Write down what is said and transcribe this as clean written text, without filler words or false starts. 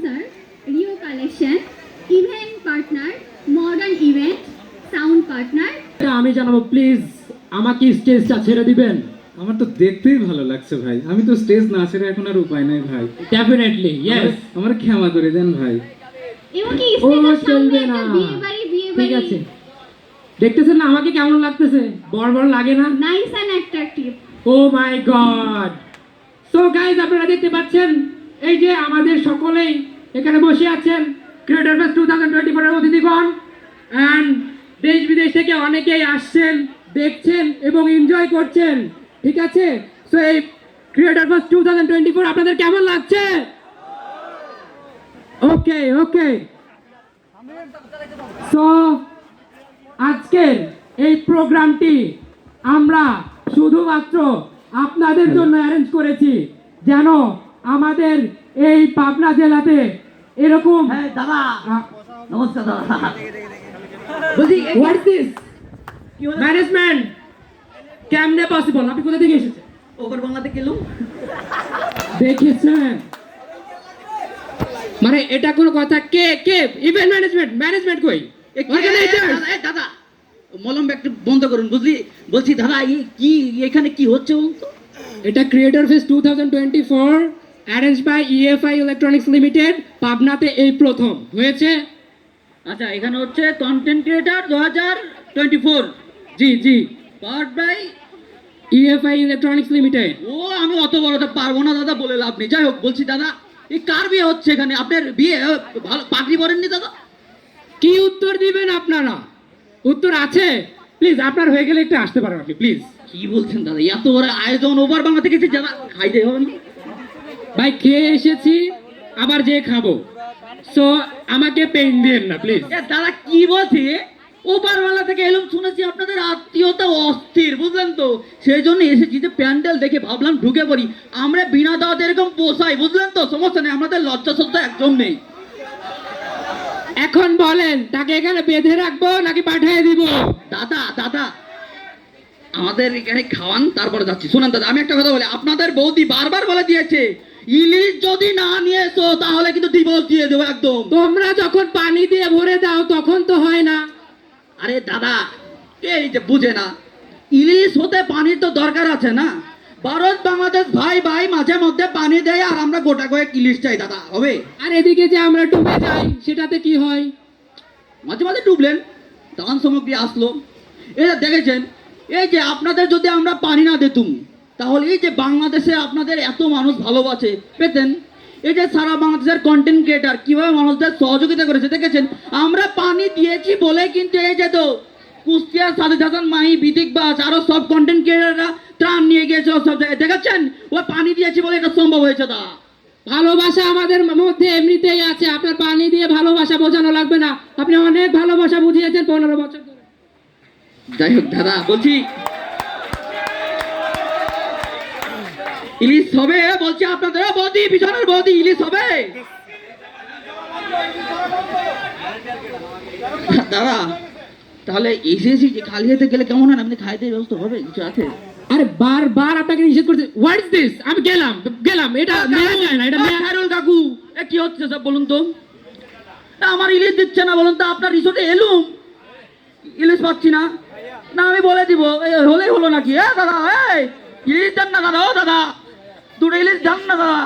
sponsor, Rio Collection, event partner, modern event, sound partner. আমি জানাবো, please আমাকে স্টেজটা ছেড়ে দিবেন। আমার তো দেখতেই ভালো লাগছে ভাই, আমি তো স্টেজ না ছেড়ে এখন আর উপায় নাই ভাই। ডেফিনেটলি ইয়েস, আমার ক্ষমা করে দেন ভাই। এবং কি ও স্টেজের সামনে চলবে না, একটা বিয়ে ঠিক বাড়ি আছে। দেখতেছেন না আমাকে কেমন লাগতেছে? বড় বড় লাগে না? Nice and attractive. Oh my god. So guys, আপনারা দেখতে পাচ্ছেন এই যে আমাদের সকলেই এখানে বসে আছেন ক্রিয়েটর ফেস্ট 2024 এর অতিথিগণ, এন্ড দেশ বিদেশ থেকে অনেকেই আসছেন, দেখছেন এবং এনজয় করছেন, ঠিক আছে? সো এই ক্রিয়েটর ফেস্ট 2024 আপনাদের কেমন লাগছে? ওকে ওকে। সো আজকের এই প্রোগ্রামটি আমরা শুধুমাত্র আপনাদের জন্য অ্যারেঞ্জ করেছি, যেন আমাদের এই পাবনা জেলাতে এরকম দাদা নমস্কার দাদা। বলছি হোয়াট দিস ম্যানেজমেন্ট কেমনে পসিবল? আপনি কোথা থেকে এসেছেন? ওপর বাংলাতে গেলুম। দেখেছেন, মানে এটা কোনো কথা? কে কে ইভেন্ট ম্যানেজমেন্ট কই? দাদা মলম একটু বন্ধ করুন, বুঝলি? বলছি দাদা কি এখানে কি হচ্ছে বলতো? এটা creator fest 2024 arrange by EFI electronics limited, পাবনাতে এই প্রথম হয়েছে। আচ্ছা, এখানে হচ্ছে কন্টেন্ট ক্রিয়েটর 2024। জি জি, powered by EFI electronics limited. ও আমি অত বড়টা পারবো না দাদা, বলে লাভ নেই। যাই হোক, বলছি দাদা এই কার বিয়ে হচ্ছে এখানে? আপনার বিয়ে ভালো পাগড়ি পরেননি দাদা? কি উত্তর দিবেন আপনারা? উত্তর আছে, প্লিজ আপনার হয়ে গেলে একটু আসতে পারেন আপনি, প্লিজ। কি বলছেন দাদা? এত বড় আয়োজন ওভার বাংলা থেকে দাদা খাইতে হবে না? ভাই খেয়ে এসেছি, আবার যে খাবো, সো আমাকে পেইন দিন না প্লিজ। দাদা কি বলছি, ওপার বাংলা থেকে এলাম, শুনেছি আপনাদের আত্মীয়তা অস্থির, বুঝলেন তো? সেই জন্য এসেছি, যে প্যান্ডেল দেখে ভাবলাম ঢুকে পড়ি। আমরা বিনা দাওয়াতে এরকম পোষাই, বুঝলেন তো? সমস্যা নেই, আমাদের লজ্জা সজ্জা একদম নেই। এখন বলেন, তাকে এখানে বেঁধে রাখবো নাকি পাঠিয়ে দিব? দাদা দাদা আমাদের এখানে খাওয়ান, তারপরে যাচ্ছি। শোনেন দাদা, আমি একটা কথা বলি, আপনাদের বৌদি বারবার বলে দিয়েছে ইলিশ যদি না নিয়ে এসো তাহলে কিন্তু ডিভোর্স দিয়ে দেবো একদম। তোমরা যখন পানি দিয়ে ভরে দাও তখন তো হয় না। আরে দাদা, এই যে বুঝে না, ইলিশ হতে পানির তো দরকার আছে না? ভারত বাংলাদেশ ভাই ভাই মাঝে মধ্যে পানি দেয়, আর আমরা গোটা কয়েক ইলিশ চাই দাদা, হবে? আর এদিকে যে আমরা ডুবে যাই, সেটাতে কি হয়? মাঝে মাঝে ডুবলেন, দান সামগ্রী আসলো। এই যে দেখেছেন, এই যে আপনাদের যদি আমরা পানি না দিতুম, তাহলে এই যে বাংলাদেশে আপনাদের এত মানুষ ভালোবাসে পেতেন। এই যে সারা বাংলাদেশের কন্টেন্ট ক্রিয়েটার কিভাবে মানুষদের সহযোগিতা করেছে দেখেছেন। আমরা পানি দিয়েছি বলে কিন্তু এই যে তো কুষ্টিয়ার সাদিক হাসান মাহি, বিদিক বাস, আরো সব কন্টেন্ট ক্রিয়েটাররা ত্রাণ নিয়ে গিয়েছিল সব জায়গায়, দেখেছেন? ও পানি দিয়েছি বলে এটা সম্ভব হয়েছে। দা ভালোবাসা আমাদের মধ্যে এমনিতেই আছে, আপনার পানি দিয়ে ভালোবাসা বোঝানো লাগবে না। আপনি অনেক ভালোবাসা বুঝিয়েছেন 15 বছর ধরে। যাই হোক দাদা, বলছি ইলিশ হবে, বলছি আপনাদের বৌদি, পিছনের বৌদি, ইলিশ হবে দাদা? তাহলে এসেছি যে খালি হাতে গেলে কেমন হয়? আপনি খাইতে ব্যবস্থা হবে, কিছু আছে? আরে বারবার আপনাকে নিষেধ করতে, হোয়াট ইজ দিস? আমি গেলাম, এটা নেওয়া যায় না, এটা খায়রুল কাকু, এ কি হচ্ছে সব বলুন তো? আমার ইলিশ দিচ্ছে না বলুন তো? আপনার রিসোর্টে এলুম, ইলিশ পাচ্ছি না। না আমি বলে দিব, হলেই হলো নাকি? দাদা এই ইলিশ দেন না দাদা, ও দাদা দুটো ইলিশ দেন না দাদা।